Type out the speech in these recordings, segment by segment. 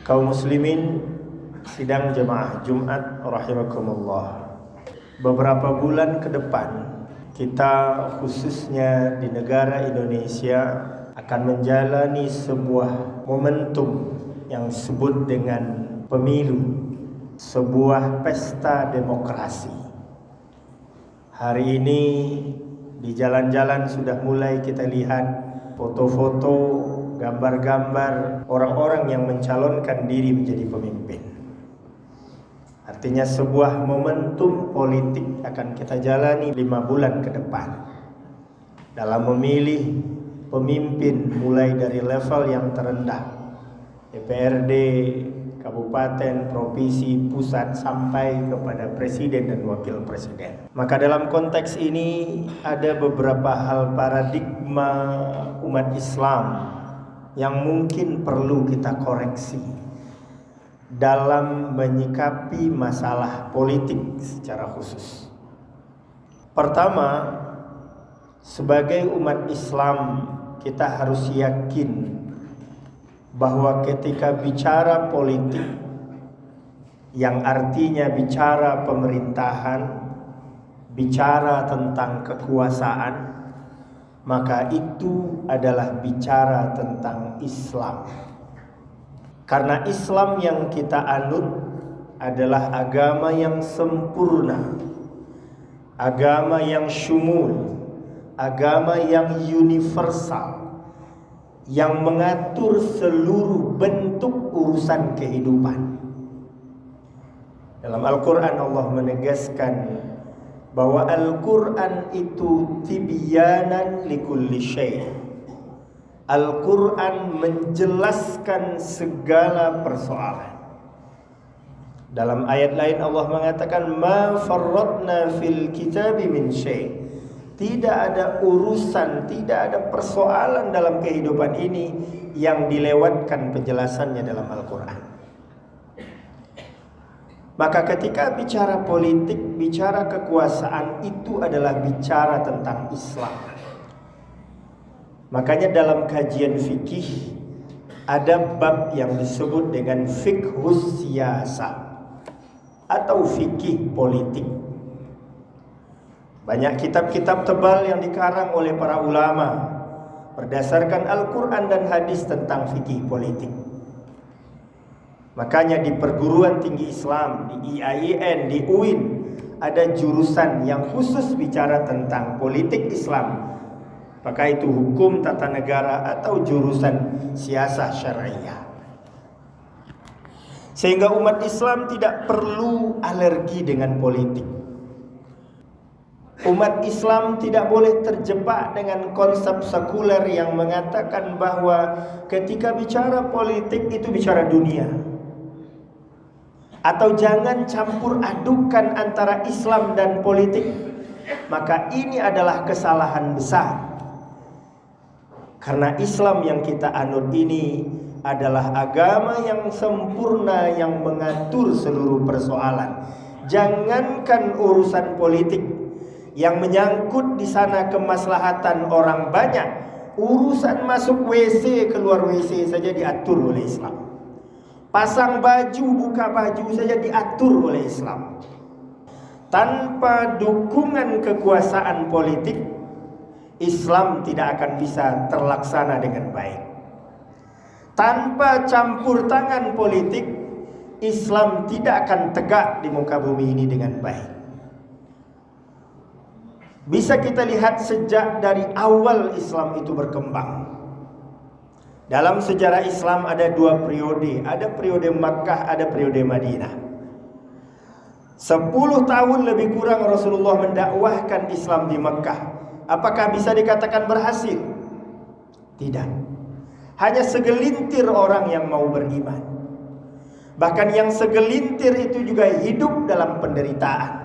Kaum muslimin sidang jemaah Jumat rahimakumullah. Beberapa bulan ke depan kita khususnya di negara Indonesia akan menjalani sebuah momentum yang disebut dengan pemilu, sebuah pesta demokrasi. Hari ini di jalan-jalan sudah mulai kita lihat foto-foto, gambar-gambar orang-orang yang mencalonkan diri menjadi pemimpin. Artinya sebuah momentum politik akan kita jalani 5 bulan ke depan dalam memilih pemimpin mulai dari level yang terendah, DPRD, kabupaten, provinsi, pusat, sampai kepada presiden dan wakil presiden. Maka dalam konteks ini ada beberapa hal paradigma umat Islam yang mungkin perlu kita koreksi dalam menyikapi masalah politik secara khusus. Pertama, sebagai umat Islam kita harus yakin bahwa ketika bicara politik yang artinya bicara pemerintahan, bicara tentang kekuasaan, maka itu adalah bicara tentang Islam. Karena Islam yang kita anut adalah agama yang sempurna, agama yang syumul, agama yang universal, yang mengatur seluruh bentuk urusan kehidupan. Dalam Al-Quran Allah menegaskan bahwa Al-Quran itu tibyanan likulli syai'. Al-Quran menjelaskan segala persoalan. Dalam ayat lain Allah mengatakan ma farratna fil kitabi min syai'. Tidak ada urusan, tidak ada persoalan dalam kehidupan ini yang dilewatkan penjelasannya dalam Al-Quran. Maka ketika bicara politik, bicara kekuasaan, itu adalah bicara tentang Islam. Makanya dalam kajian fikih ada bab yang disebut dengan fiqhus siyasah atau fikih politik. Banyak kitab-kitab tebal yang dikarang oleh para ulama berdasarkan Al-Quran dan hadis tentang fikih politik. Makanya di perguruan tinggi Islam, di IAIN, di UIN, ada jurusan yang khusus bicara tentang politik Islam. Maka itu hukum tata negara atau jurusan siasah syariah. Sehingga umat Islam tidak perlu alergi dengan politik. Umat Islam tidak boleh terjebak dengan konsep sekuler yang mengatakan bahwa ketika bicara politik itu bicara dunia. Atau jangan campur adukan antara Islam dan politik. Maka ini adalah kesalahan besar. Karena Islam yang kita anut ini adalah agama yang sempurna yang mengatur seluruh persoalan. Jangankan urusan politik yang menyangkut di sana kemaslahatan orang banyak, urusan masuk WC, keluar WC saja diatur oleh Islam. Pasang baju, buka baju saja diatur oleh Islam. Tanpa dukungan kekuasaan politik, Islam tidak akan bisa terlaksana dengan baik. Tanpa campur tangan politik, Islam tidak akan tegak di muka bumi ini dengan baik. Bisa kita lihat sejak dari awal Islam itu berkembang. Dalam sejarah Islam ada 2 periode. Ada periode Makkah, ada periode Madinah. 10 tahun lebih kurang Rasulullah mendakwahkan Islam di Makkah. Apakah bisa dikatakan berhasil? Tidak. Hanya segelintir orang yang mau beriman. Bahkan yang segelintir itu juga hidup dalam penderitaan.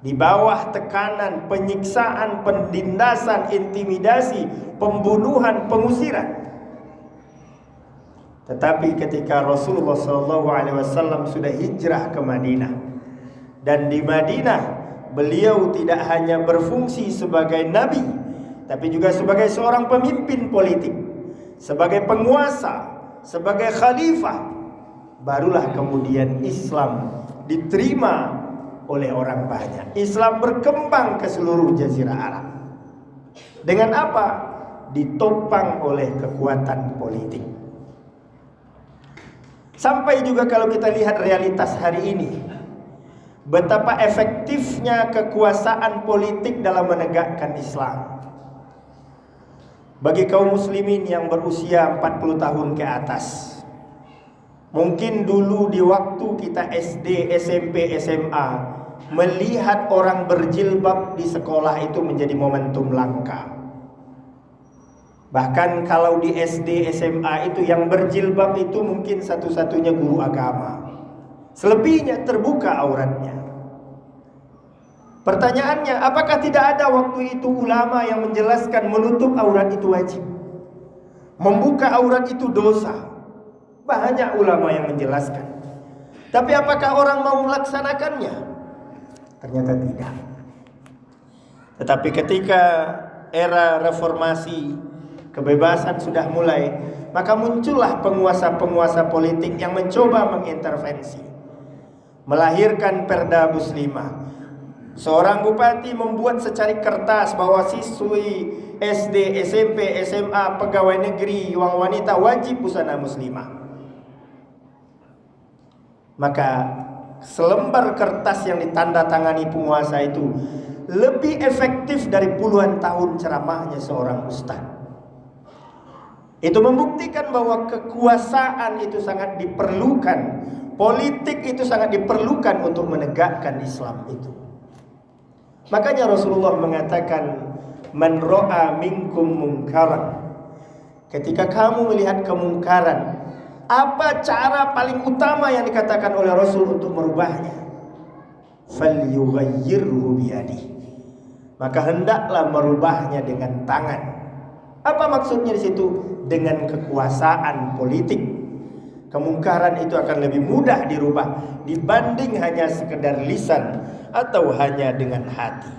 Di bawah tekanan, penyiksaan, penindasan, intimidasi, pembunuhan, pengusiran. Tetapi ketika Rasulullah SAW sudah hijrah ke Madinah, dan di Madinah beliau tidak hanya berfungsi sebagai nabi, tapi juga sebagai seorang pemimpin politik, sebagai penguasa, sebagai khalifah. barulah kemudian Islam diterima oleh orang banyak. Islam berkembang ke seluruh jazirah Arab. Dengan apa? Ditopang oleh kekuatan politik. Sampai juga kalau kita lihat realitas hari ini, betapa efektifnya kekuasaan politik dalam menegakkan Islam. Bagi kaum muslimin yang berusia 40 tahun ke atas, mungkin dulu di waktu kita SD, SMP, SMA, melihat orang berjilbab di sekolah itu menjadi momentum langka. Bahkan kalau di SD, SMA itu yang berjilbab itu mungkin satu-satunya guru agama. Selebihnya terbuka auratnya. Pertanyaannya, apakah tidak ada waktu itu ulama yang menjelaskan menutup aurat itu wajib? Membuka aurat itu dosa. Banyak ulama yang menjelaskan. Tapi apakah orang mau melaksanakannya? Ternyata tidak. Tetapi ketika era reformasi, kebebasan sudah mulai, maka muncullah penguasa-penguasa politik yang mencoba mengintervensi, melahirkan Perda Muslimah. Seorang bupati membuat secari kertas bahwa siswi SD, SMP, SMA, pegawai negeri, wanita wajib busana muslimah. Maka selembar kertas yang ditandatangani penguasa itu lebih efektif dari puluhan tahun ceramahnya seorang ustaz. Itu membuktikan bahwa kekuasaan itu sangat diperlukan, politik itu sangat diperlukan untuk menegakkan Islam itu. Makanya Rasulullah mengatakan, man ra'a minkum munkaran. Ketika kamu melihat kemungkaran, apa cara paling utama yang dikatakan oleh Rasul untuk merubahnya? Falyughayyirhu biyadihi. Maka hendaklah merubahnya dengan tangan. Apa maksudnya di situ? Dengan kekuasaan politik. Kemungkaran itu akan lebih mudah dirubah dibanding hanya sekedar lisan atau hanya dengan hati.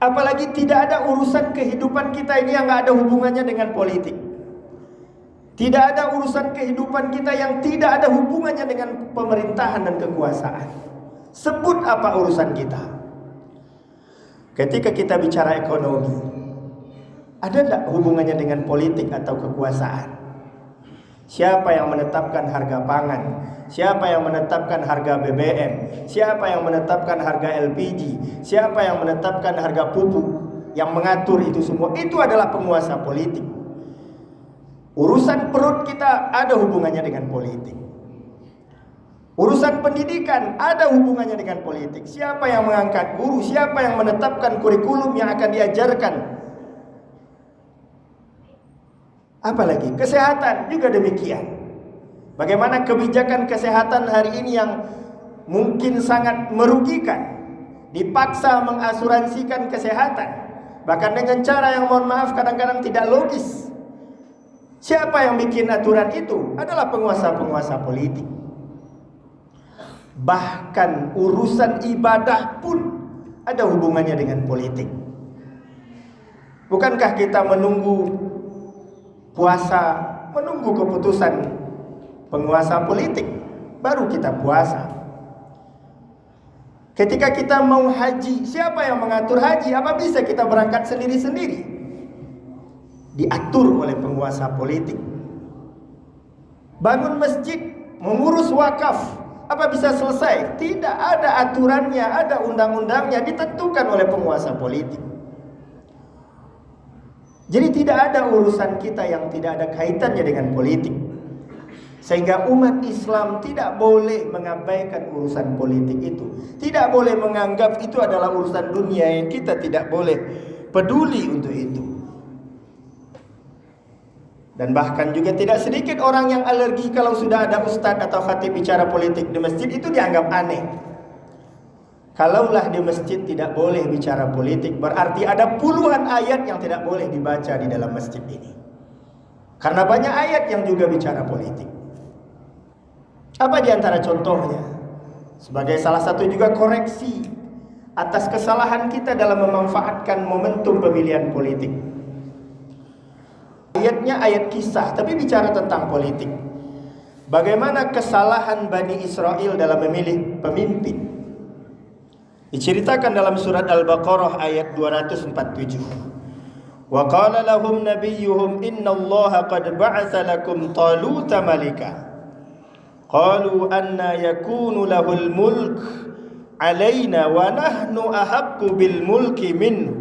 Apalagi tidak ada urusan kehidupan kita ini yang gak ada hubungannya dengan politik. Tidak ada urusan kehidupan kita yang tidak ada hubungannya dengan pemerintahan dan kekuasaan. Sebut apa urusan kita. Ketika kita bicara ekonomi, ada tidak hubungannya dengan politik atau kekuasaan? Siapa yang menetapkan harga pangan? Siapa yang menetapkan harga BBM? Siapa yang menetapkan harga LPG? Siapa yang menetapkan harga pupuk? Yang mengatur itu semua, itu adalah penguasa politik. Urusan perut kita ada hubungannya dengan politik. Urusan pendidikan ada hubungannya dengan politik. Siapa yang mengangkat guru? Siapa yang menetapkan kurikulum yang akan diajarkan? Apalagi kesehatan juga demikian. Bagaimana kebijakan kesehatan hari ini yang mungkin sangat merugikan, dipaksa mengasuransikan kesehatan, bahkan dengan cara yang mohon maaf kadang-kadang tidak logis. Siapa yang bikin aturan itu? Adalah penguasa-penguasa politik. Bahkan urusan ibadah pun ada hubungannya dengan politik. Bukankah kita menunggu puasa, menunggu keputusan penguasa politik, baru kita puasa? Ketika kita mau haji, siapa yang mengatur haji? Apa bisa kita berangkat sendiri-sendiri? Diatur oleh penguasa politik. Bangun masjid, mengurus wakaf, apa bisa selesai? Tidak, ada aturannya, ada undang-undangnya, ditentukan oleh penguasa politik. Jadi tidak ada urusan kita yang tidak ada kaitannya dengan politik. Sehingga umat Islam tidak boleh mengabaikan urusan politik itu. Tidak boleh menganggap itu adalah urusan dunia yang kita tidak boleh peduli untuk itu. Dan bahkan juga tidak sedikit orang yang alergi kalau sudah ada ustadz atau khatib bicara politik di masjid, itu dianggap aneh. Kalaulah di masjid tidak boleh bicara politik, berarti ada puluhan ayat yang tidak boleh dibaca di dalam masjid ini. Karena banyak ayat yang juga bicara politik. Apa di antara contohnya? Sebagai salah satu juga koreksi atas kesalahan kita dalam memanfaatkan momentum pemilihan politik. Ayatnya ayat kisah, tapi bicara tentang politik. bagaimana kesalahan Bani Israel dalam memilih pemimpin. Diceritakan dalam surat Al-Baqarah ayat 247. Wa qala lahum nabiyyuhum innallaha qad ba'atsa lakum taluta malika. Qalu anna yakunu lahul mulk alaina wa nahnu ahaqqu bil mulki minhu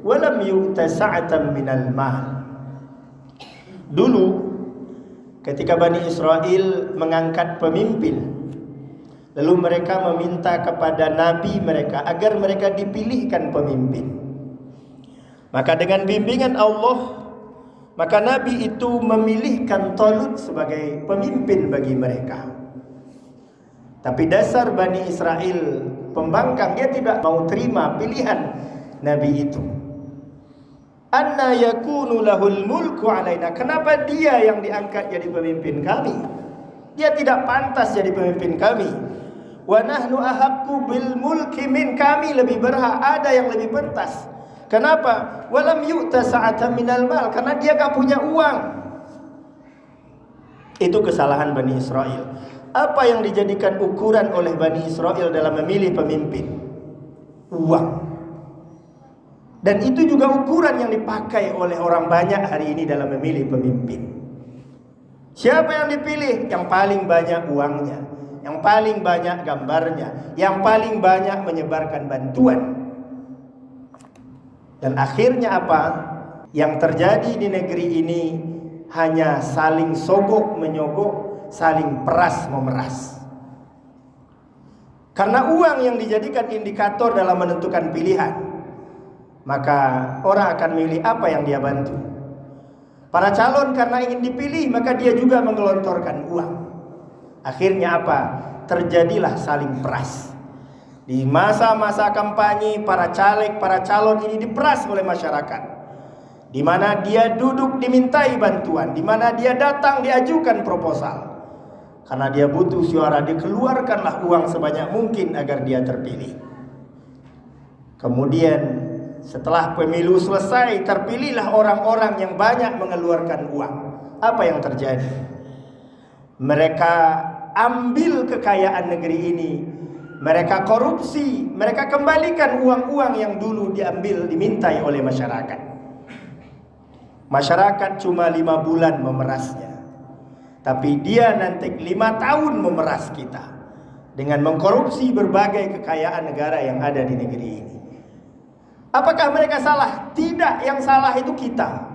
wa lam yu'ta sa'atan minal mal. Dulu ketika Bani Israel mengangkat pemimpin, lalu mereka meminta kepada nabi mereka agar mereka dipilihkan pemimpin. Maka dengan bimbingan Allah, maka nabi itu memilihkan Talut sebagai pemimpin bagi mereka. Tapi dasar Bani Israel pembangkang, dia tidak mau terima pilihan nabi itu. Anna yakunu lahul mulku alaina. Kenapa dia yang diangkat jadi pemimpin kami? Dia tidak pantas jadi pemimpin kami. Wa nahnu ahaqqu bil mulki min. Kami lebih berhak, ada yang lebih pantas. Kenapa? Walam yu'ta sa'atan minal mal. Karena dia gak punya uang. Itu kesalahan Bani Israel. Apa yang dijadikan ukuran oleh Bani Israel dalam memilih pemimpin? Uang. Dan itu juga ukuran yang dipakai oleh orang banyak hari ini dalam memilih pemimpin. Siapa yang dipilih? Yang paling banyak uangnya, yang paling banyak gambarnya, yang paling banyak menyebarkan bantuan. Dan akhirnya apa? Yang terjadi di negeri ini hanya saling sogok menyogok, saling peras memeras. Karena uang yang dijadikan indikator dalam menentukan pilihan, maka orang akan milih apa yang dia bantu. Para calon karena ingin dipilih, maka dia juga menggelontorkan uang. Akhirnya apa? Terjadilah saling peras. Di masa-masa kampanye, para caleg, para calon ini diperas oleh masyarakat. Di mana dia duduk dimintai bantuan, di mana dia datang diajukan proposal. Karena dia butuh suara, dikeluarkanlah uang sebanyak mungkin agar dia terpilih. Kemudian setelah pemilu selesai, terpilihlah orang-orang yang banyak mengeluarkan uang. Apa yang terjadi? Mereka ambil kekayaan negeri ini, mereka korupsi, mereka kembalikan uang-uang yang dulu diambil, dimintai oleh masyarakat. Masyarakat cuma 5 bulan memerasnya, tapi dia nanti 5 tahun memeras kita dengan mengkorupsi berbagai kekayaan negara yang ada di negeri ini. Apakah mereka salah? Tidak, yang salah itu kita.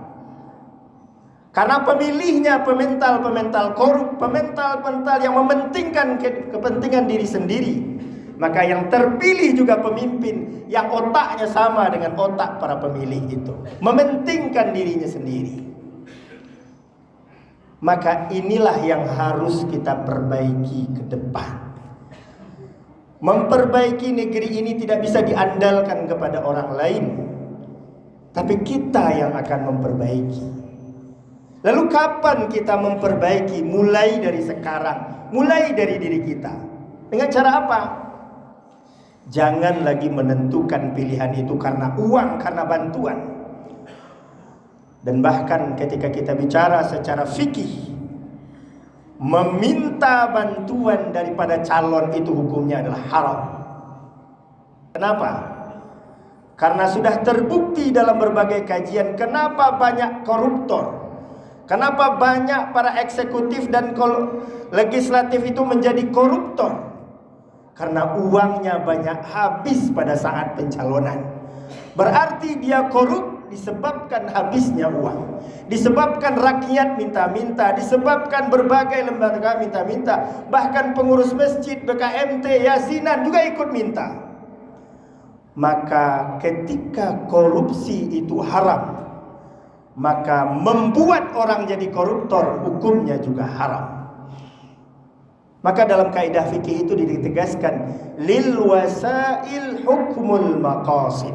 Karena pemilihnya pemental-pemental korup, pemental-pemental yang mementingkan kepentingan diri sendiri. Maka yang terpilih juga pemimpin yang otaknya sama dengan otak para pemilih itu, mementingkan dirinya sendiri. Maka inilah yang harus kita perbaiki ke depan. Memperbaiki negeri ini tidak bisa diandalkan kepada orang lain, tapi kita yang akan memperbaiki. Lalu kapan kita memperbaiki? Mulai dari sekarang, mulai dari diri kita. Dengan cara apa? Jangan lagi menentukan pilihan itu karena uang, karena bantuan. Dan bahkan ketika kita bicara secara fikih, meminta bantuan daripada calon itu hukumnya adalah haram. Kenapa? Karena sudah terbukti dalam berbagai kajian kenapa banyak koruptor, kenapa banyak para eksekutif dan legislatif itu menjadi koruptor. Karena uangnya banyak habis pada saat pencalonan. Berarti dia korup disebabkan habisnya uang, disebabkan rakyat minta-minta, disebabkan berbagai lembaga minta-minta, bahkan pengurus masjid, BKMT, Yasinan juga ikut minta. Maka ketika korupsi itu haram, maka membuat orang jadi koruptor hukumnya juga haram. Maka dalam kaidah fikih itu ditegaskan lil wasail hukmul maqasid.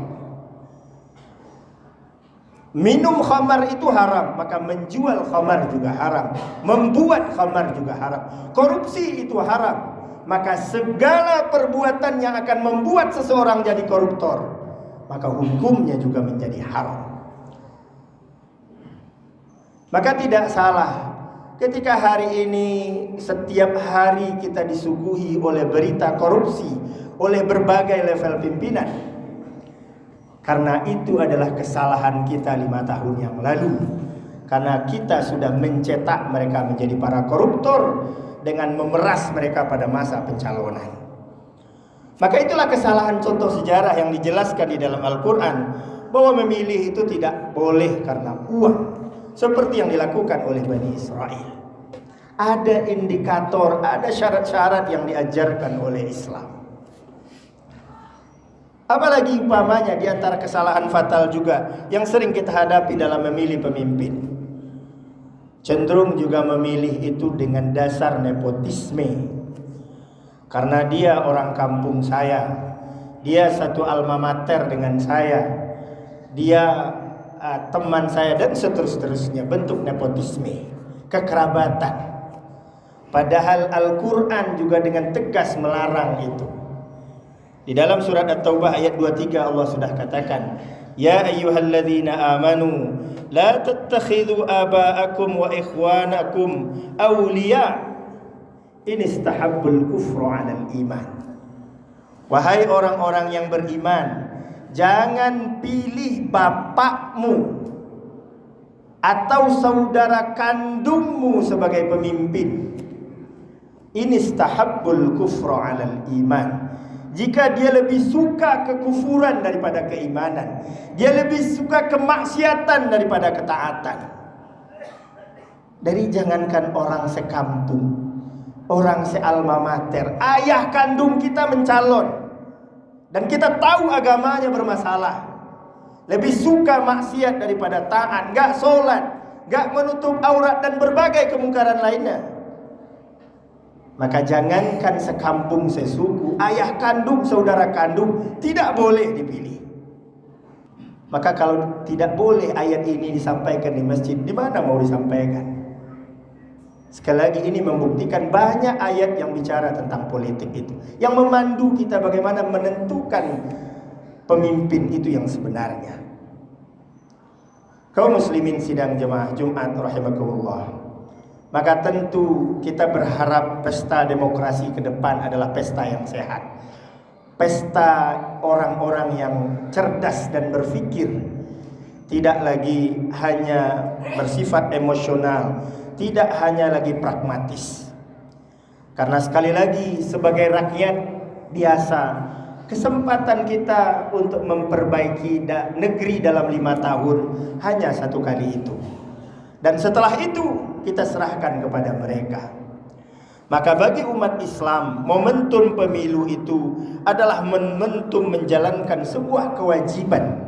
Minum khamar itu haram, maka menjual khamar juga haram, membuat khamar juga haram. Korupsi itu haram, maka segala perbuatan yang akan membuat seseorang jadi koruptor, maka hukumnya juga menjadi haram. Maka tidak salah Ketika hari ini setiap hari kita disuguhi oleh berita korupsi oleh berbagai level pimpinan, karena itu adalah kesalahan kita 5 tahun yang lalu. Karena kita sudah mencetak mereka menjadi para koruptor dengan memeras mereka pada masa pencalonan. Maka itulah kesalahan contoh sejarah yang dijelaskan di dalam Al-Quran, bahwa memilih itu tidak boleh karena uang, seperti yang dilakukan oleh Bani Israel. Ada indikator, ada syarat-syarat yang diajarkan oleh Islam. Apalagi umpamanya di antara kesalahan fatal juga yang sering kita hadapi dalam memilih pemimpin, cenderung juga memilih itu dengan dasar nepotisme. Karena dia orang kampung saya, dia satu alma mater dengan saya, dia teman saya, dan seterusnya. Bentuk nepotisme, kekerabatan. Padahal Al-Quran juga dengan tegas melarang itu. Di dalam surat At-Taubah ayat 23 Allah sudah katakan, Ya ayyuhalladzina amanu la tattakhidhu aba'akum wa ikhwanakum awliya in istahabbul kufra 'alal iman. Wahai orang-orang yang beriman, jangan pilih bapakmu atau saudara kandungmu sebagai pemimpin. In istahabbul kufra 'alal iman. Jika dia lebih suka kekufuran daripada keimanan, dia lebih suka kemaksiatan daripada ketaatan. Dari jangankan orang sekampung, orang sealma mater, ayah kandung kita mencalon dan kita tahu agamanya bermasalah, lebih suka maksiat daripada taat, gak sholat, gak menutup aurat dan berbagai kemungkaran lainnya. Maka jangankan sekampung sesuku, ayah kandung, saudara kandung tidak boleh dipilih. Maka kalau tidak boleh ayat ini disampaikan di masjid, di mana mau disampaikan? Sekali lagi ini membuktikan banyak ayat yang bicara tentang politik itu, yang memandu kita bagaimana menentukan pemimpin itu yang sebenarnya. Kaum muslimin sidang jemaah Jumat rahimakumullah. Maka tentu kita berharap pesta demokrasi ke depan adalah pesta yang sehat. Pesta orang-orang yang cerdas dan berpikir, tidak lagi hanya bersifat emosional, tidak hanya lagi pragmatis. Karena sekali lagi sebagai rakyat biasa, kesempatan kita untuk memperbaiki negeri dalam 5 tahun hanya 1 kali itu. Dan setelah itu kita serahkan kepada mereka. Maka bagi umat Islam, momentum pemilu itu adalah momentum menjalankan sebuah kewajiban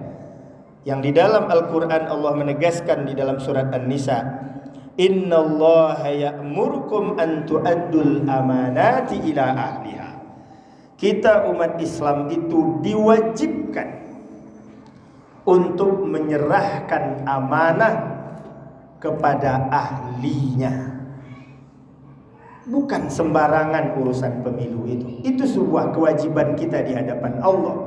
yang di dalam Al-Quran Allah menegaskan di dalam surat An-Nisa, Innallaha ya'murukum an tu'addul amanati ila ahliha. Kita umat Islam itu diwajibkan untuk menyerahkan amanah kepada ahlinya. Bukan sembarangan urusan pemilu itu. Itu sebuah kewajiban kita di hadapan Allah.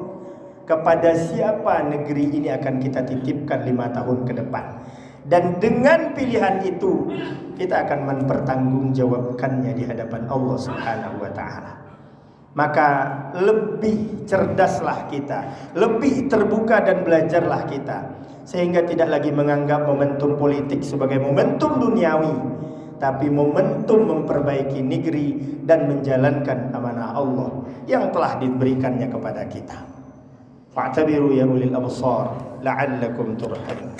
Kepada siapa negeri ini akan kita titipkan 5 tahun ke depan. Dan dengan pilihan itu kita akan mempertanggungjawabkannya di hadapan Allah Subhanahu wa ta'ala. Maka lebih cerdaslah kita, lebih terbuka dan belajarlah kita, sehingga tidak lagi menganggap momentum politik sebagai momentum duniawi, tapi momentum memperbaiki negeri dan menjalankan amanah Allah yang telah diberikannya kepada kita. Fa'tabiru ya ulil absar la'allakum turhamun.